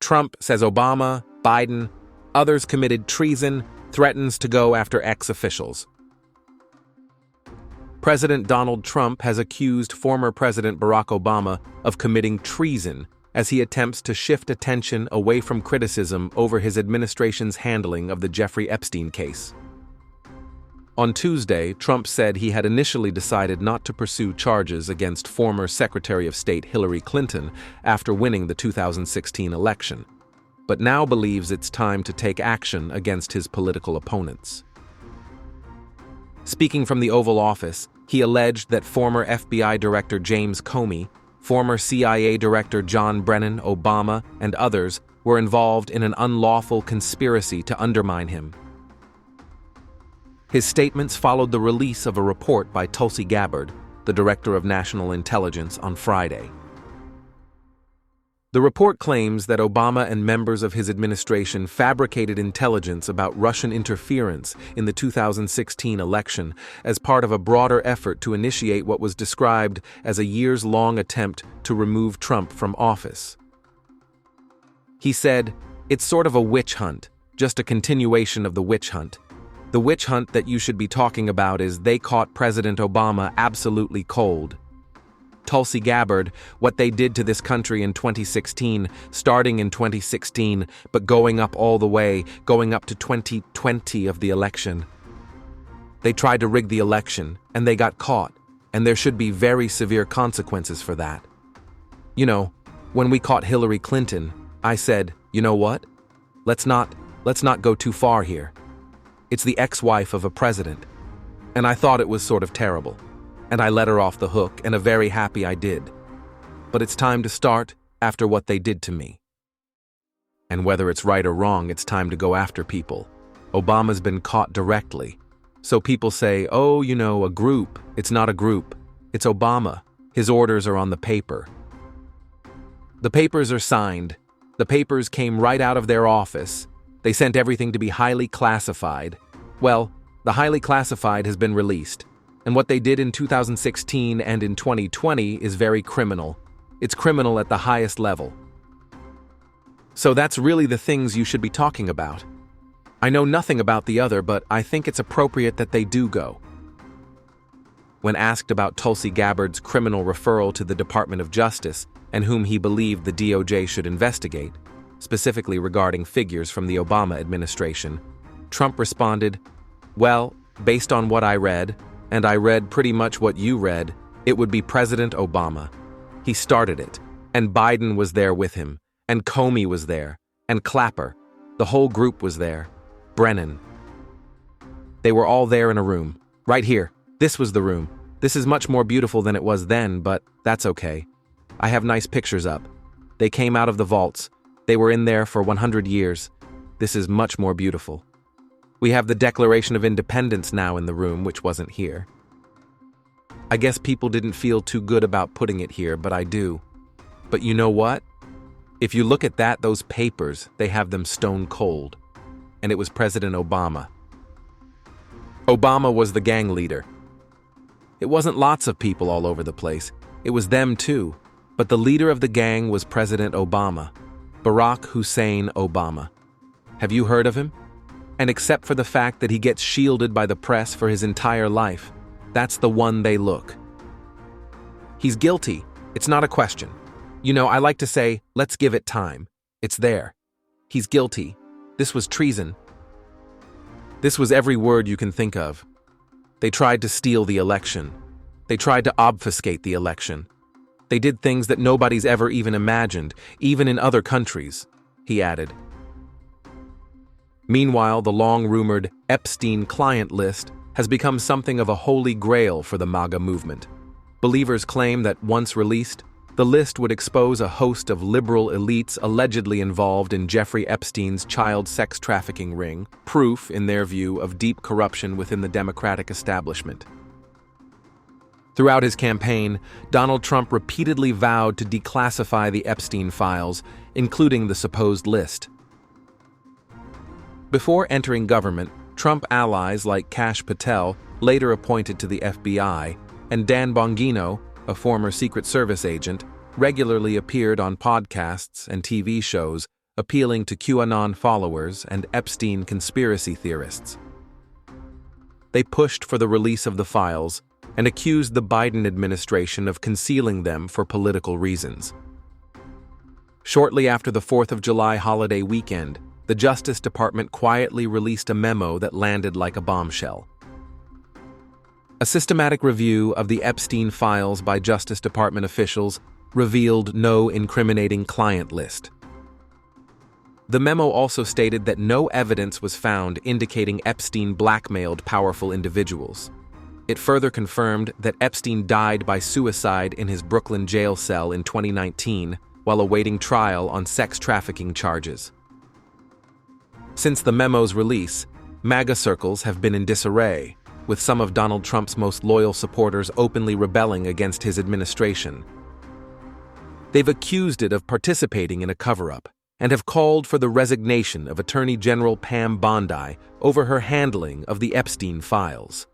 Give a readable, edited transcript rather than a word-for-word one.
Trump says Obama, Biden, others committed treason, threatens to go after ex-officials. President Donald Trump has accused former President Barack Obama of committing treason as he attempts to shift attention away from criticism over his administration's handling of the Jeffrey Epstein case. On Tuesday, Trump said he had initially decided not to pursue charges against former Secretary of State Hillary Clinton after winning the 2016 election, but now believes it's time to take action against his political opponents. Speaking from the Oval Office, he alleged that former FBI Director James Comey, former CIA Director John Brennan, Obama, and others were involved in an unlawful conspiracy to undermine him. His statements followed the release of a report by Tulsi Gabbard, the Director of National Intelligence, on Friday. The report claims that Obama and members of his administration fabricated intelligence about Russian interference in the 2016 election as part of a broader effort to initiate what was described as a years-long attempt to remove Trump from office. He said, "It's sort of a witch hunt, just a continuation of the witch hunt. The witch hunt that you should be talking about is they caught President Obama absolutely cold. Tulsi Gabbard, what they did to this country in 2016, starting in 2016, but going up all the way, going up to 2020 of the election. They tried to rig the election, and they got caught, and there should be very severe consequences for that. You know, when we caught Hillary Clinton, I said, you know what? Let's not go too far here. It's the ex-wife of a president, and I thought it was sort of terrible. And I let her off the hook, and a very happy I did. But it's time to start after what they did to me. And whether it's right or wrong, it's time to go after people. Obama's been caught directly. So people say, oh, you know, a group. It's not a group. It's Obama. His orders are on the paper. The papers are signed. The papers came right out of their office. They sent everything to be highly classified. Well, the highly classified has been released. And what they did in 2016 and in 2020 is very criminal. It's criminal at the highest level. So that's really the things you should be talking about. I know nothing about the other, but I think it's appropriate that they do go. When asked about Tulsi Gabbard's criminal referral to the Department of Justice and whom he believed the DOJ should investigate, specifically regarding figures from the Obama administration, Trump responded, well, based on what I read, and I read pretty much what you read, it would be President Obama. He started it, and Biden was there with him, and Comey was there, and Clapper. The whole group was there. Brennan. They were all there in a room. Right here. This was the room. This is much more beautiful than it was then, but that's okay. I have nice pictures up. They came out of the vaults. They were in there for 100 years. This is much more beautiful. We have the Declaration of Independence now in the room, which wasn't here. I guess people didn't feel too good about putting it here, but I do. But you know what? If you look at that, those papers, they have them stone cold. And it was President Obama. Obama was the gang leader. It wasn't lots of people all over the place. It was them too. But the leader of the gang was President Obama. Barack Hussein Obama. Have you heard of him? And except for the fact that he gets shielded by the press for his entire life, that's the one they look. He's guilty. It's not a question. You know, I like to say, let's give it time. It's there. He's guilty. This was treason. This was every word you can think of. They tried to steal the election. They tried to obfuscate the election. They did things that nobody's ever even imagined, even in other countries, he added. Meanwhile, the long-rumored Epstein client list has become something of a holy grail for the MAGA movement. Believers claim that once released, the list would expose a host of liberal elites allegedly involved in Jeffrey Epstein's child sex trafficking ring, proof, in their view, of deep corruption within the Democratic establishment. Throughout his campaign, Donald Trump repeatedly vowed to declassify the Epstein files, including the supposed list. Before entering government, Trump allies like Kash Patel, later appointed to the FBI, and Dan Bongino, a former Secret Service agent, regularly appeared on podcasts and TV shows, appealing to QAnon followers and Epstein conspiracy theorists. They pushed for the release of the files and accused the Biden administration of concealing them for political reasons. Shortly after the 4th of July holiday weekend, the Justice Department quietly released a memo that landed like a bombshell. A systematic review of the Epstein files by Justice Department officials revealed no incriminating client list. The memo also stated that no evidence was found indicating Epstein blackmailed powerful individuals. It further confirmed that Epstein died by suicide in his Brooklyn jail cell in 2019 while awaiting trial on sex trafficking charges. Since the memo's release, MAGA circles have been in disarray, with some of Donald Trump's most loyal supporters openly rebelling against his administration. They've accused it of participating in a cover-up and have called for the resignation of Attorney General Pam Bondi over her handling of the Epstein files.